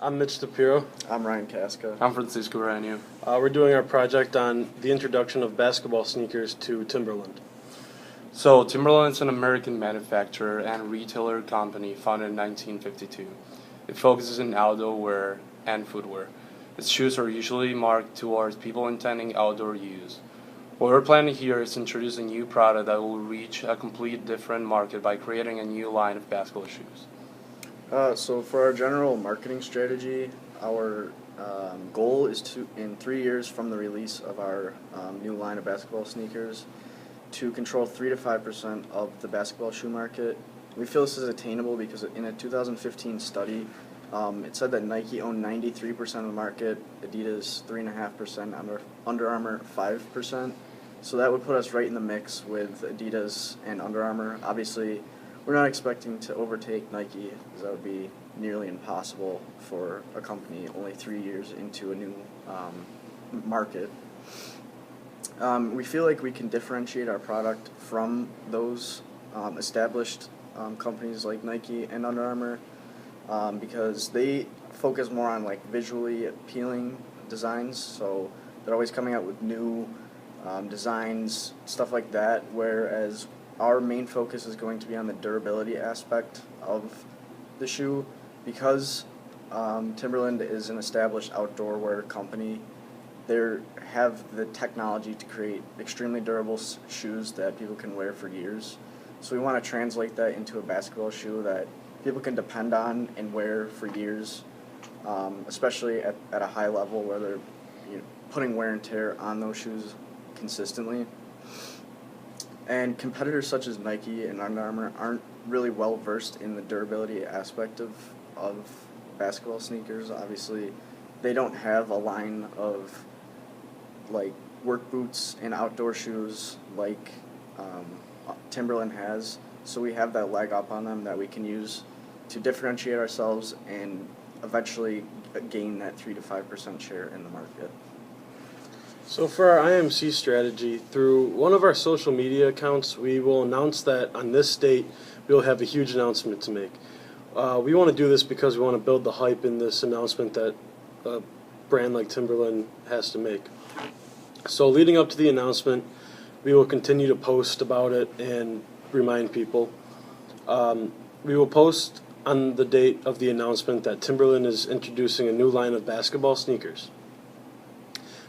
I'm Mitch DePiro. I'm Ryan Casca. I'm Francisco Ranio. We're doing our project on the introduction of basketball sneakers to Timberland. So, Timberland is an American manufacturer and retailer company founded in 1952. It focuses on outdoor wear and footwear. Its shoes are usually marked towards people intending outdoor use. What we're planning here is to introduce a new product that will reach a complete different market by creating a new line of basketball shoes. So for our general marketing strategy, our goal is to, in 3 years from the release of our new line of basketball sneakers, to control 3 to 5% of the basketball shoe market. We feel this is attainable because in a 2015 study, it said that Nike owned 93% of the market, Adidas 3.5%, Under Armour 5%. So that would put us right in the mix with Adidas and Under Armour. Obviously, we're not expecting to overtake Nike, because that would be nearly impossible for a company only 3 years into a new market. We feel like we can differentiate our product from those established companies like Nike and Under Armour because they focus more on like visually appealing designs, so they're always coming out with new designs, stuff like that, whereas our main focus is going to be on the durability aspect of the shoe. Because Timberland is an established outdoor wear company, they have the technology to create extremely durable shoes that people can wear for years. So we want to translate that into a basketball shoe that people can depend on and wear for years, especially at a high level where they're putting wear and tear on those shoes consistently. And competitors such as Nike and Under Armour aren't really well versed in the durability aspect of basketball sneakers. Obviously, they don't have a line of like work boots and outdoor shoes like Timberland has. So we have that leg up on them that we can use to differentiate ourselves and eventually gain that 3 to 5% share in the market. So for our IMC strategy, through one of our social media accounts, we will announce that on this date we will have a huge announcement to make. We want to do this because we want to build the hype in this announcement that a brand like Timberland has to make. So leading up to the announcement, we will continue to post about it and remind people. We will post on the date of the announcement that Timberland is introducing a new line of basketball sneakers.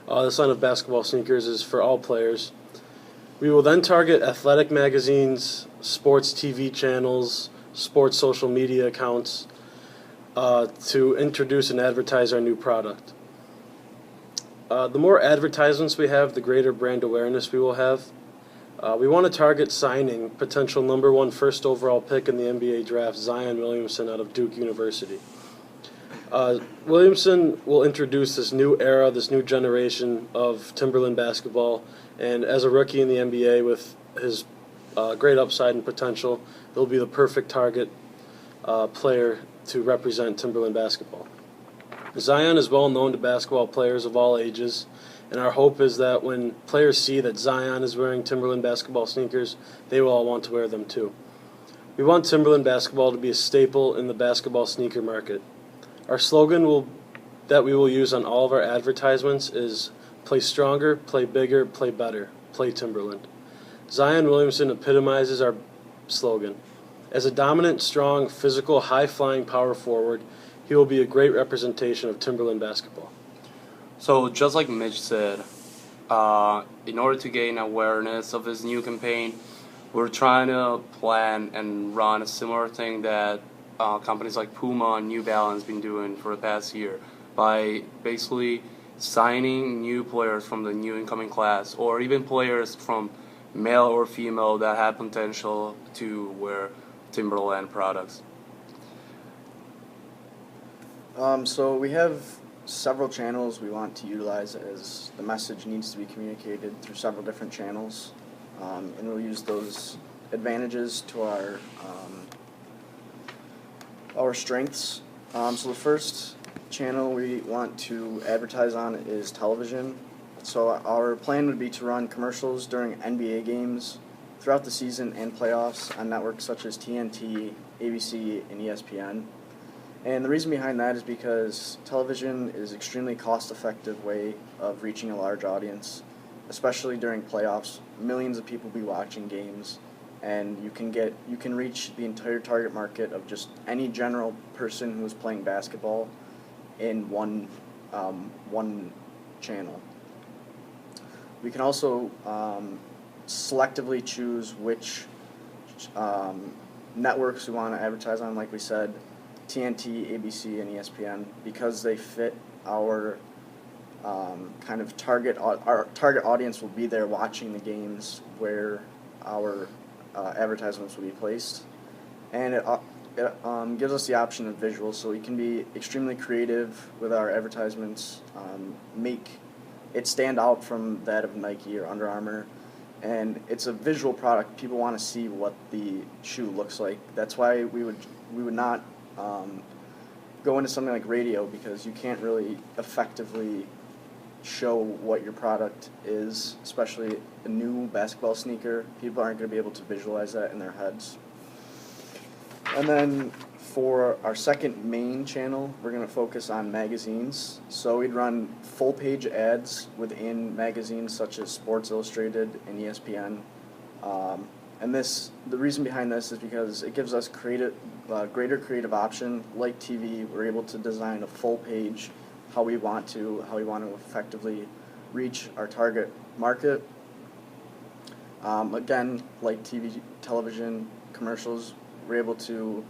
This line of basketball sneakers is for all players. We will then target athletic magazines, sports TV channels, sports social media accounts to introduce and advertise our new product. The more advertisements we have, the greater brand awareness we will have. We want to target signing potential #1 first overall pick in the NBA draft, Zion Williamson out of Duke University. Williamson will introduce this new era, this new generation of Timberland basketball, and as a rookie in the NBA with his great upside and potential, he'll be the perfect target player to represent Timberland basketball. Zion is well known to basketball players of all ages, and our hope is that when players see that Zion is wearing Timberland basketball sneakers, they will all want to wear them too. We want Timberland basketball to be a staple in the basketball sneaker market. Our slogan that we will use on all of our advertisements is play stronger, play bigger, play better, play Timberland. Zion Williamson epitomizes our slogan. As a dominant, strong, physical, high-flying power forward, he will be a great representation of Timberland basketball. So, just like Mitch said, in order to gain awareness of this new campaign, we're trying to plan and run a similar thing that companies like Puma and New Balance been doing for the past year by basically signing new players from the new incoming class, or even players from male or female that have potential to wear Timberland products. So we have several channels we want to utilize, as the message needs to be communicated through several different channels, and we'll use those advantages to our strengths. So the first channel we want to advertise on is television. So our plan would be to run commercials during NBA games throughout the season and playoffs on networks such as TNT, ABC, and ESPN. And the reason behind that is because television is an extremely cost-effective way of reaching a large audience, especially during playoffs. Millions of people will be watching games, and you can reach the entire target market of just any general person who is playing basketball in one channel. We can also selectively choose which networks we want to advertise on, like we said, TNT, ABC, and ESPN, because they fit our kind of our target audience will be there watching the games where our advertisements will be placed. And it gives us the option of visuals, so we can be extremely creative with our advertisements, make it stand out from that of Nike or Under Armour. And it's a visual product. People want to see what the shoe looks like. That's why we would not go into something like radio, because you can't really effectively show what your product is, especially a new basketball sneaker. People aren't going to be able to visualize that in their heads. And then for our second main channel, we're going to focus on magazines. So we'd run full-page ads within magazines such as Sports Illustrated and ESPN. And the reason behind this is because it gives us greater creative option. Like TV, we're able to design a full page how we want to effectively reach our target market. Again, like television commercials, we're able to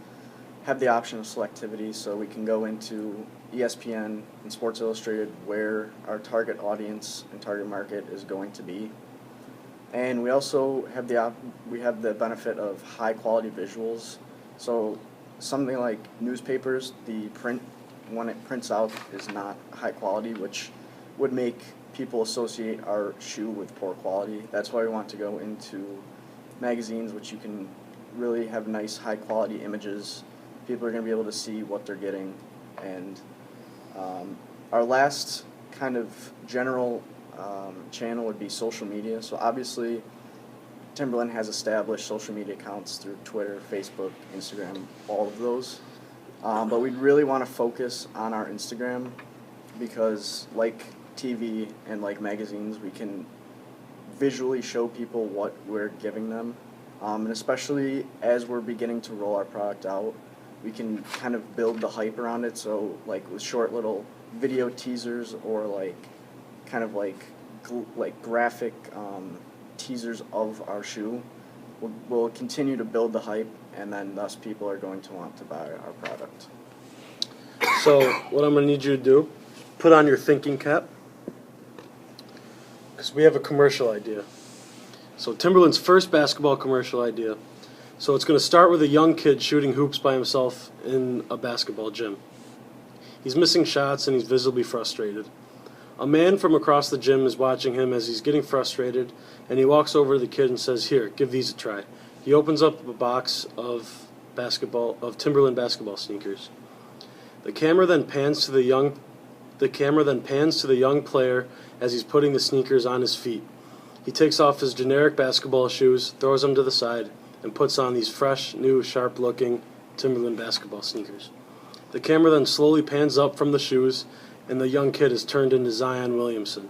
have the option of selectivity, so we can go into ESPN and Sports Illustrated where our target audience and target market is going to be. And we also have the benefit of high quality visuals. So something like newspapers, the print, when it prints out, is not high quality, which would make people associate our shoe with poor quality. That's why we want to go into magazines, which you can really have nice high quality images. People are going to be able to see what they're getting. And our last kind of general channel would be social media. So obviously Timberland has established social media accounts through Twitter, Facebook, Instagram, all of those. But we'd really want to focus on our Instagram, because like TV and like magazines, we can visually show people what we're giving them. And especially as we're beginning to roll our product out, we can kind of build the hype around it. So like with short little video teasers, or like kind of like graphic teasers of our shoe, we'll continue to build the hype, and then thus people are going to want to buy our product. So what I'm going to need you to do, put on your thinking cap, because we have a commercial idea. So Timberland's first basketball commercial idea. So it's going to start with a young kid shooting hoops by himself in a basketball gym. He's missing shots and he's visibly frustrated. A man from across the gym is watching him as he's getting frustrated, and he walks over to the kid and says, "Here, give these a try." He opens up a box of Timberland basketball sneakers. The camera then pans to the young player as he's putting the sneakers on his feet. He takes off his generic basketball shoes, throws them to the side, and puts on these fresh, new, sharp-looking Timberland basketball sneakers. The camera then slowly pans up from the shoes, and the young kid is turned into Zion Williamson.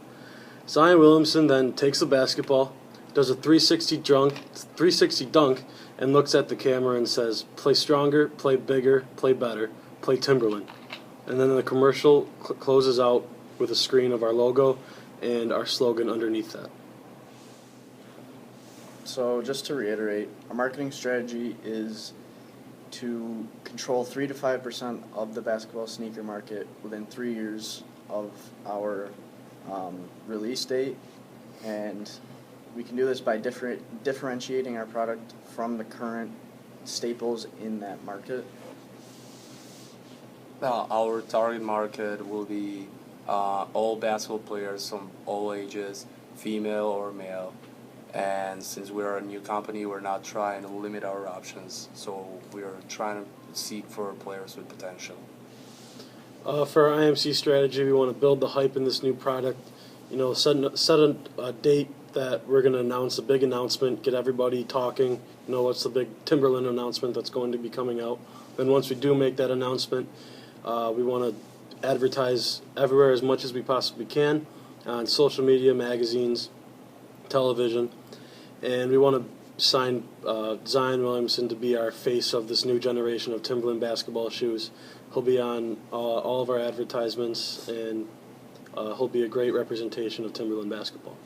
Zion Williamson then takes the basketball, does a 360 dunk, and looks at the camera and says, "Play stronger, play bigger, play better, play Timberland." And then the commercial closes out with a screen of our logo and our slogan underneath that. So just to reiterate, our marketing strategy is to control 3 to 5% of the basketball sneaker market within 3 years of our release date, and we can do this by differentiating our product from the current staples in that market. Our target market will be all basketball players from all ages, female or male. And since we're a new company, we're not trying to limit our options. So we're trying to seek for players with potential. For our IMC strategy, we want to build the hype in this new product. Set a date that we're going to announce a big announcement, get everybody talking. What's the big Timberland announcement that's going to be coming out. Then once we do make that announcement, We want to advertise everywhere as much as we possibly can on social media, magazines, television, and we want to sign Zion Williamson to be our face of this new generation of Timberland basketball shoes. He'll be on all of our advertisements, and he'll be a great representation of Timberland basketball.